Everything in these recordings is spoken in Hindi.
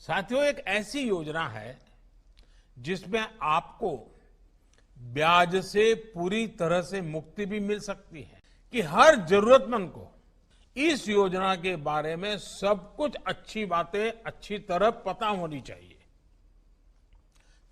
साथियों, एक ऐसी योजना है जिसमें आपको ब्याज से पूरी तरह से मुक्ति भी मिल सकती है कि हर जरूरतमंद को इस योजना के बारे में सब कुछ अच्छी बातें अच्छी तरह पता होनी चाहिए,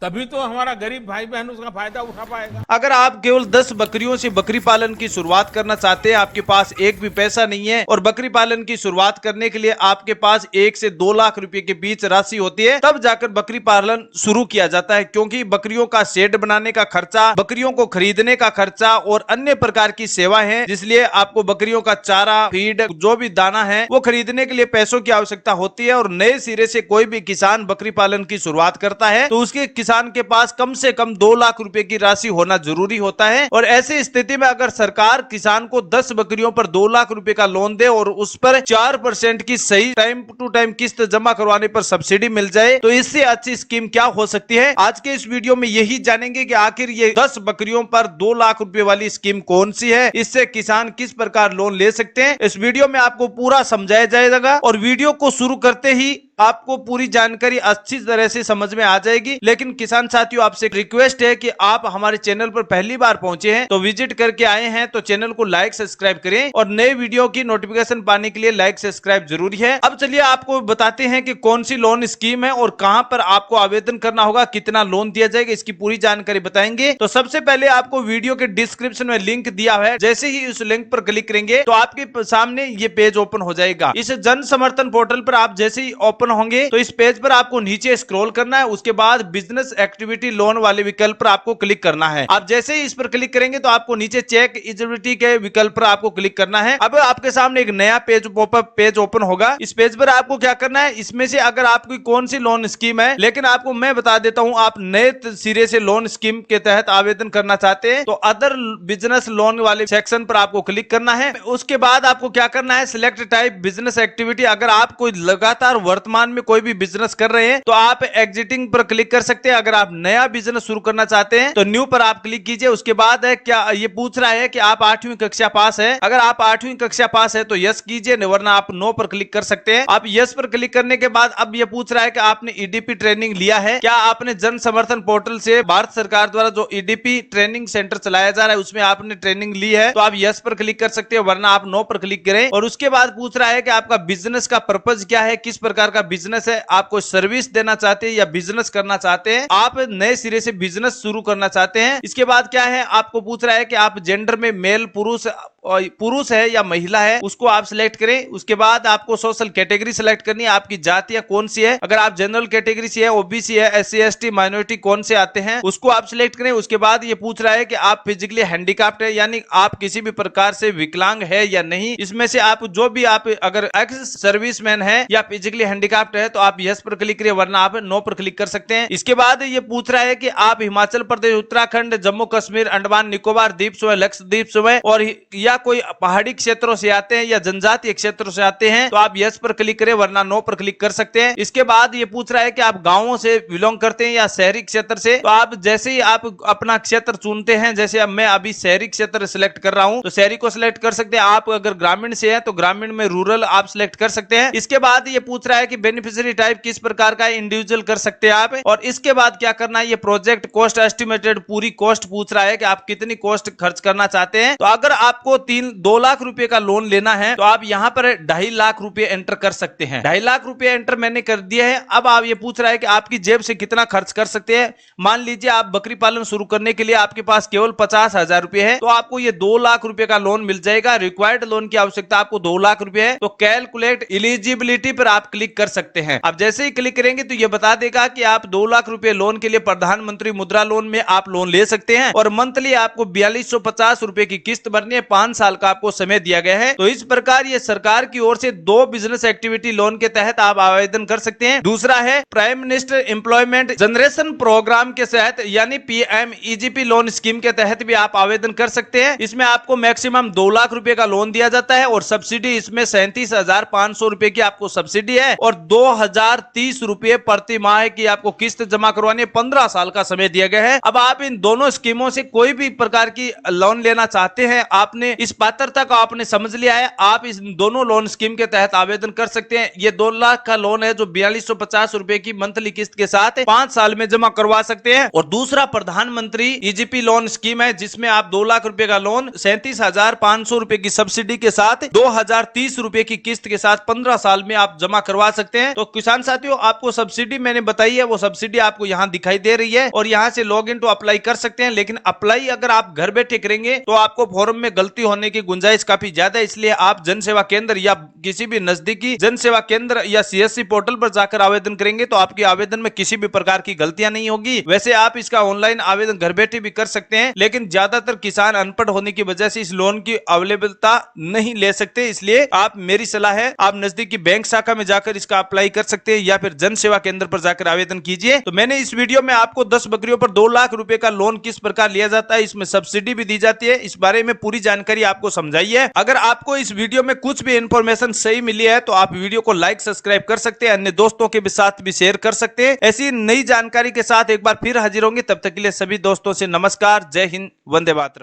तभी तो हमारा गरीब भाई बहन उसका फायदा उठा पाएगा। अगर आप केवल 10 बकरियों से बकरी पालन की शुरुआत करना चाहते हैं, आपके पास एक भी पैसा नहीं है और बकरी पालन की शुरुआत करने के लिए आपके पास 1 से 2 लाख रुपए के बीच राशि होती है, तब जाकर बकरी पालन शुरू किया जाता है। क्योंकि बकरियों का शेड बनाने का खर्चा, बकरियों को खरीदने का खर्चा और अन्य प्रकार की सेवा है, जिसलिए आपको बकरियों का चारा, फीड, जो भी दाना है वो खरीदने के लिए पैसों की आवश्यकता होती है। और नए सिरे से कोई भी किसान बकरी पालन की शुरुआत करता है तो उसके किसान के पास कम से कम 2 लाख रुपए की राशि होना जरूरी होता है। और ऐसी स्थिति में अगर सरकार किसान को 10 बकरियों पर 2 लाख रुपए का लोन दे और उस पर 4% की सही टाइम टू टाइम किस्त जमा करवाने पर सब्सिडी मिल जाए, तो इससे अच्छी स्कीम क्या हो सकती है। आज के इस वीडियो में यही जानेंगे कि आखिर ये 10 बकरियों पर 2 लाख रुपए वाली स्कीम कौन सी है, इससे किसान किस प्रकार लोन ले सकते हैं। इस वीडियो में आपको पूरा समझाया जाएगा और वीडियो को शुरू करते ही आपको पूरी जानकारी अच्छी तरह से समझ में आ जाएगी। लेकिन किसान साथियों, आपसे रिक्वेस्ट है कि आप हमारे चैनल पर पहली बार पहुंचे हैं तो विजिट करके आए हैं तो चैनल को लाइक सब्सक्राइब करें और नए वीडियो की नोटिफिकेशन पाने के लिए लाइक सब्सक्राइब जरूरी है। अब चलिए आपको बताते हैं कि कौन सी लोन स्कीम है और कहां पर आपको आवेदन करना होगा, कितना लोन दिया जाएगा, इसकी पूरी जानकारी बताएंगे। तो सबसे पहले आपको वीडियो के डिस्क्रिप्शन में लिंक दिया है, जैसे ही उस लिंक पर क्लिक करेंगे तो आपके सामने ये पेज ओपन हो जाएगा। इस जन समर्थन पोर्टल पर आप जैसे ही ओपन होंगे तो इस पेज पर आपको नीचे स्क्रॉल करना है, उसके बाद बिजनेस एक्टिविटी लोन वाले विकल्प पर आपको क्लिक करना है। आप जैसे ही इस पर क्लिक करेंगे तो आपको नीचे चेक एलिजिबिलिटी के विकल्प पर आपको क्लिक करना है। अब आपके सामने एक नया पेज पॉपअप पेज ओपन होगा। इस पेज पर आपको क्या करना है, इसमें से अगर आपकी कौन सी लोन स्कीम है, लेकिन आपको मैं बता देता हूं, आप नए सिरे से लोन स्कीम के तहत आवेदन करना चाहते हैं तो अदर बिजनेस लोन वाले सेक्शन पर आपको क्लिक करना है। उसके बाद आपको क्या करना है, सिलेक्ट टाइप बिजनेस एक्टिविटी। अगर आप कोई लगातार वर्तमान में कोई भी बिजनेस कर रहे हैं तो आप एग्जिटिंग पर क्लिक कर सकते हैं। अगर आप नया बिजनेस शुरू करना चाहते हैं तो न्यू पर आप क्लिक कीजिए। उसके बाद है क्या ये पूछ रहा है कि आप 8वीं कक्षा पास है, अगर आप 8वीं कक्षा पास है तो यस कीजिए, वरना आप नो पर क्लिक कर सकते हैं। आप यस पर क्लिक करने के बाद अब ये पूछ रहा है कि आपने ईडीपी ट्रेनिंग लिया है क्या, आपने जन समर्थन पोर्टल से भारत सरकार द्वारा जो ईडीपी ट्रेनिंग सेंटर चलाया जा रहा है उसमें आपने ट्रेनिंग ली है तो आप यस पर क्लिक कर सकते हैं, वरना आप नो पर क्लिक करें। और उसके बाद पूछ रहा है कि आपका बिजनेस का पर्पज क्या है, किस प्रकार का बिजनेस है, आप कोई सर्विस देना चाहते हैं या बिजनेस करना चाहते हैं, आप नए सिरे से बिजनेस शुरू करना चाहते हैं। इसके बाद क्या है, आपको पूछ रहा है कि आप जेंडर में मेल पुरुष है या महिला है, उसको आप सिलेक्ट करें। उसके बाद आपको सोशल कैटेगरी सिलेक्ट करनी है, आपकी जातियां कौन सी है, अगर आप जनरल कैटेगरी से है, ओबीसी है, एससी एसटी माइनॉरिटी कौन से आते हैं उसको आप सिलेक्ट करें। उसके बाद ये पूछ रहा है कि आप फिजिकली हैंडीकैप्ड है, यानी आप किसी भी प्रकार से विकलांग है या नहीं। इसमें से आप जो भी, आप अगर एक्स सर्विसमैन है या फिजिकली हैंडीकैप्ड है तो आप यस पर क्लिक करिए, वरना आप नो पर क्लिक कर सकते हैं। इसके बाद ये पूछ रहा है कि आप हिमाचल प्रदेश, उत्तराखंड, जम्मू कश्मीर, अंडमान निकोबार द्वीप समूह, लक्षद्वीप समूह और या कोई पहाड़ी क्षेत्रों से आते हैं या जनजातीय क्षेत्रों से आते हैं तो आप यस पर क्लिक करें, वरना नो पर क्लिक कर सकते हैं। इसके बाद ये पूछ रहा है कि आप गांवों से बिलोंग करते हैं या शहरी क्षेत्र से, तो आप जैसे ही आप अपना क्षेत्र चुनते हैं, जैसे अब मैं अभी शहरी क्षेत्र सिलेक्ट कर रहा हूं तो शहरी को सिलेक्ट कर सकते हैं। आप अगर ग्रामीण से है तो ग्रामीण में रूरल आप सिलेक्ट कर सकते हैं। इसके बाद ये पूछ रहा है कि बेनिफिशियरी टाइप किस प्रकार का, इंडिविजुअल कर सकते हैं आप। और इसके बाद क्या करना है, ये प्रोजेक्ट कॉस्ट एस्टिमेटेड पूरी कॉस्ट पूछ रहा है कि आप कितनी कॉस्ट खर्च करना चाहते हैं। तो अगर आपको 2 लाख रुपए का लोन लेना है तो आप यहां पर 2.5 लाख रुपए एंटर कर सकते हैं। 2.5 लाख रुपए एंटर मैंने कर दिया है। अब आप ये पूछ रहा है कि आपकी जेब से कितना खर्च कर सकते हैं। मान लीजिए आप बकरी पालन शुरू करने के लिए आपके पास केवल 50,000 रुपए है तो आपको ये 2 लाख रुपए का लोन मिल जाएगा। रिक्वायर्ड लोन की आवश्यकता आपको 2 लाख रुपए है तो कैलकुलेट एलिजिबिलिटी पर आप क्लिक कर सकते हैं। आप जैसे ही क्लिक करेंगे तो ये बता देगा कि आप 2 लाख रुपए लोन के लिए प्रधानमंत्री मुद्रा लोन में आप लोन ले सकते हैं और मंथली आपको 4250 रुपए की किस्त भरनी है। 5 साल का आपको समय दिया गया है। तो इस प्रकार ये सरकार की ओर से 2 बिजनेस एक्टिविटी लोन के तहत आप आवेदन कर सकते हैं। दूसरा है prime minister employment generation programme के तहत यानी PMEGP लोन स्कीम के तहत भी आप आवेदन कर सकते हैं। इसमें आपको मैक्सिमम 2 लाख रुपए का लोन दिया जाता है और सब्सिडी इसमें 37,500 रुपए की आपको सब्सिडी है और 2030 रुपए प्रति माह की आपको किस्त जमा करवानी है। 15 साल का समय दिया गया है। अब आप इन दोनों स्कीमों से कोई भी प्रकार की लोन लेना चाहते हैं, आपने इस पात्रता को आपने समझ लिया है, आप इस दोनों लोन स्कीम के तहत आवेदन कर सकते हैं। ये 2 लाख का लोन है जो 4250 रुपए की मंथली किस्त के साथ 5 साल में जमा करवा सकते हैं। और दूसरा प्रधानमंत्री ईजीपी लोन स्कीम है जिसमें आप 2 लाख रुपए का लोन 37,500 रुपए की सब्सिडी के साथ 2030 रुपए की किस्त के साथ 15 साल में आप जमा करवा सकते हैं। तो किसान साथियों, आपको सब्सिडी मैंने बताई है, वो सब्सिडी आपको यहां दिखाई दे रही है और यहां से लॉग इन टू अप्लाई कर सकते हैं। लेकिन अप्लाई अगर आप घर बैठे करेंगे तो आपको फॉर्म में गलती होने की गुंजाइश काफी ज्यादा है। इसलिए आप जन सेवा केंद्र या किसी भी नजदीकी जन सेवा केंद्र या सीएससी पोर्टल पर जाकर आवेदन करेंगे तो आपके आवेदन में किसी भी प्रकार की गलतियां नहीं होगी। वैसे आप इसका ऑनलाइन आवेदन घर बैठे भी कर सकते हैं, लेकिन ज्यादातर किसान अनपढ़ होने की वजह से इस लोन की अवेलेबलता नहीं ले सकते। इसलिए आप, मेरी सलाह है, आप नजदीकी बैंक शाखा में जाकर इसका अप्लाई कर सकते हैं या फिर जन सेवा केंद्र पर जाकर आवेदन कीजिए। तो मैंने इस वीडियो में आपको 10 बकरियों पर 2 लाख रुपए का लोन किस प्रकार लिया जाता है, इसमें सब्सिडी भी दी जाती है, इस बारे में पूरी जानकारी आपको समझाई है। अगर आपको इस वीडियो में कुछ भी इंफॉर्मेशन सही मिली है तो आप वीडियो को लाइक सब्सक्राइब कर सकते हैं, अन्य दोस्तों के साथ भी शेयर कर सकते हैं। ऐसी नई जानकारी के साथ एक बार फिर हाजिर होंगे, तब तक के लिए सभी दोस्तों से नमस्कार, जय हिंद, वंदे मातरम।